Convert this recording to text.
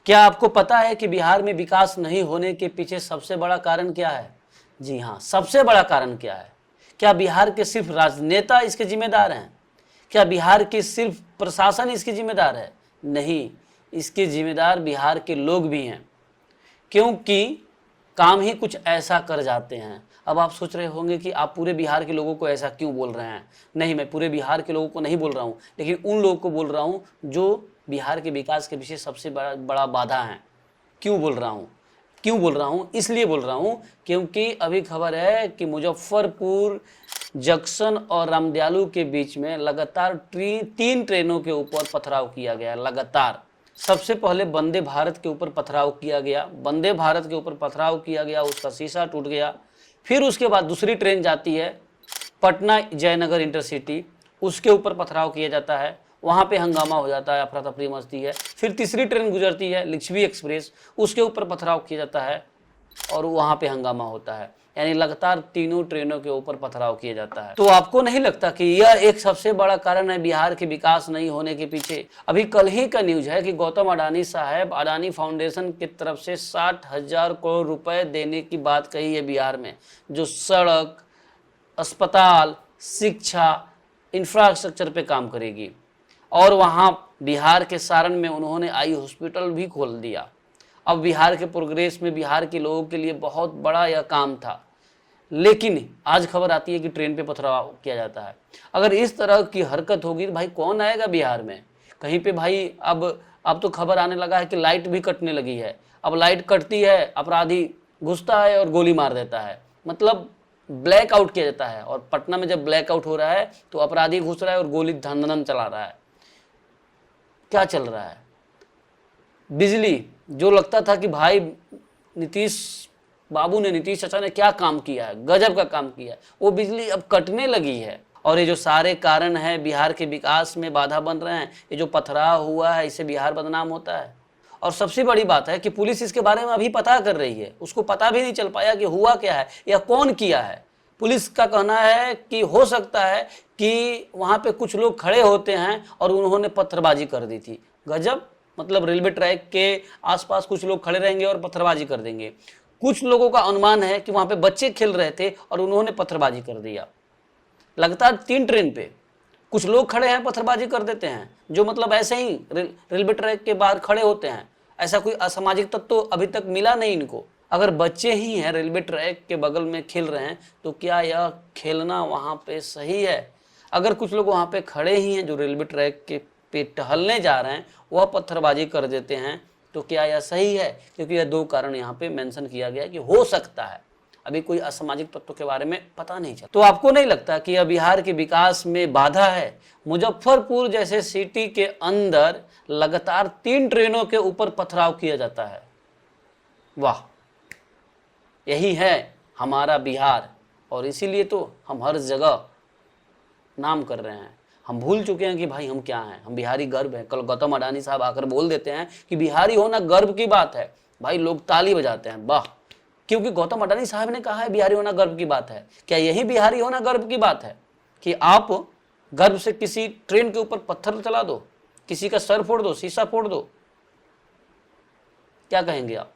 क्या आपको पता है कि बिहार में विकास नहीं होने के पीछे सबसे बड़ा कारण क्या है? जी हाँ, सबसे बड़ा कारण क्या है? क्या बिहार के सिर्फ राजनेता इसके जिम्मेदार हैं? क्या बिहार की सिर्फ प्रशासन इसकी जिम्मेदार है? नहीं, इसके जिम्मेदार बिहार के लोग भी हैं, क्योंकि काम ही कुछ ऐसा कर जाते हैं। अब आप सोच रहे होंगे कि आप पूरे बिहार के लोगों को ऐसा क्यों बोल रहे हैं? नहीं, मैं पूरे बिहार के लोगों को नहीं बोल रहा हूँ, लेकिन उन लोगों को बोल रहा हूँ जो बिहार के विकास के पीछे सबसे बड़ा बाधा है। क्यों बोल रहा हूँ? इसलिए बोल रहा हूँ क्योंकि अभी खबर है कि मुजफ्फरपुर जंक्शन और रामदयालु के बीच में लगातार 3 ट्रेनों के ऊपर पथराव किया गया। लगातार सबसे पहले वंदे भारत के ऊपर पथराव किया गया, उसका शीशा टूट गया। फिर उसके बाद दूसरी ट्रेन जाती है पटना जयनगर इंटरसिटी, उसके ऊपर पथराव किया जाता है, वहाँ पे हंगामा हो जाता है, अफरा तफरी मचती है। फिर तीसरी ट्रेन गुजरती है लिच्छवी एक्सप्रेस, उसके ऊपर पथराव किया जाता है और वहाँ पे हंगामा होता है। यानी लगातार तीनों ट्रेनों के ऊपर पथराव किया जाता है। तो आपको नहीं लगता कि यह एक सबसे बड़ा कारण है बिहार के विकास नहीं होने के पीछे? अभी कल ही का न्यूज है कि गौतम अडानी साहब अडानी फाउंडेशन की तरफ से 60,000 करोड़ रुपए देने की बात कही है बिहार में, जो सड़क, अस्पताल, शिक्षा, इंफ्रास्ट्रक्चर पे काम करेगी। और वहाँ बिहार के सारण में उन्होंने आई हॉस्पिटल भी खोल दिया। अब बिहार के प्रोग्रेस में बिहार के लोगों के लिए बहुत बड़ा यह काम था, लेकिन आज खबर आती है कि ट्रेन पे पथराव किया जाता है। अगर इस तरह की हरकत होगी तो भाई कौन आएगा बिहार में? कहीं पे भाई अब तो खबर आने लगा है कि लाइट भी कटने लगी है। अब लाइट कटती है, अपराधी घुसता है और गोली मार देता है, मतलब ब्लैकआउट किया जाता है। और पटना में जब ब्लैकआउट हो रहा है तो अपराधी घुस रहा है और गोली धन चला रहा है। क्या चल रहा है? बिजली, जो लगता था कि भाई नीतीश बाबू ने, नीतीश चाचा ने क्या काम किया है, गजब का काम किया है, वो बिजली अब कटने लगी है। और ये जो सारे कारण है बिहार के विकास में बाधा बन रहे हैं, ये जो पथराव हुआ है, इससे बिहार बदनाम होता है। और सबसे बड़ी बात है कि पुलिस इसके बारे में अभी पता कर रही है, उसको पता भी नहीं चल पाया कि हुआ क्या है या कौन किया है। पुलिस का कहना है कि हो सकता है कि वहाँ पे कुछ लोग खड़े होते हैं और उन्होंने पत्थरबाजी कर दी थी। गजब, मतलब रेलवे ट्रैक के आसपास कुछ लोग खड़े रहेंगे और पत्थरबाजी कर देंगे। कुछ लोगों का अनुमान है कि वहाँ पे बच्चे खेल रहे थे और उन्होंने पत्थरबाजी कर दिया। लगातार 3 ट्रेन पे कुछ लोग खड़े हैं, पत्थरबाजी कर देते हैं, जो मतलब ऐसे ही रेलवे ट्रैक के बाहर खड़े होते हैं। ऐसा कोई असामाजिक तत्व तो अभी तक मिला नहीं इनको। अगर बच्चे ही हैं रेलवे ट्रैक के बगल में खेल रहे हैं तो क्या यह खेलना वहाँ पे सही है? अगर कुछ लोग वहाँ पे खड़े ही हैं जो रेलवे ट्रैक के पे टहलने जा रहे हैं, वह पत्थरबाजी कर देते हैं, तो क्या यह सही है? क्योंकि यह 2 कारण यहाँ पे मेंशन किया गया कि हो सकता है। अभी कोई असामाजिक तत्व के बारे में पता नहीं चला। तो आपको नहीं लगता कि यह बिहार के विकास में बाधा है? मुजफ्फरपुर जैसे सिटी के अंदर लगातार 3 ट्रेनों के ऊपर पथराव किया जाता है। वाह, यही है हमारा बिहार। और इसीलिए तो हम हर जगह नाम कर रहे हैं। हम भूल चुके हैं कि भाई हम क्या हैं, हम बिहारी गर्व हैं। कल गौतम अडानी साहब आकर बोल देते हैं कि बिहारी होना गर्व की बात है, भाई लोग ताली बजाते हैं, वाह, क्योंकि गौतम अडानी साहब ने कहा है बिहारी होना गर्व की बात है। क्या यही बिहारी होना गर्व की बात है कि आप गर्व से किसी ट्रेन के ऊपर पत्थर चला दो, किसी का सर फोड़ दो, शीशा फोड़ दो? क्या कहेंगे आप?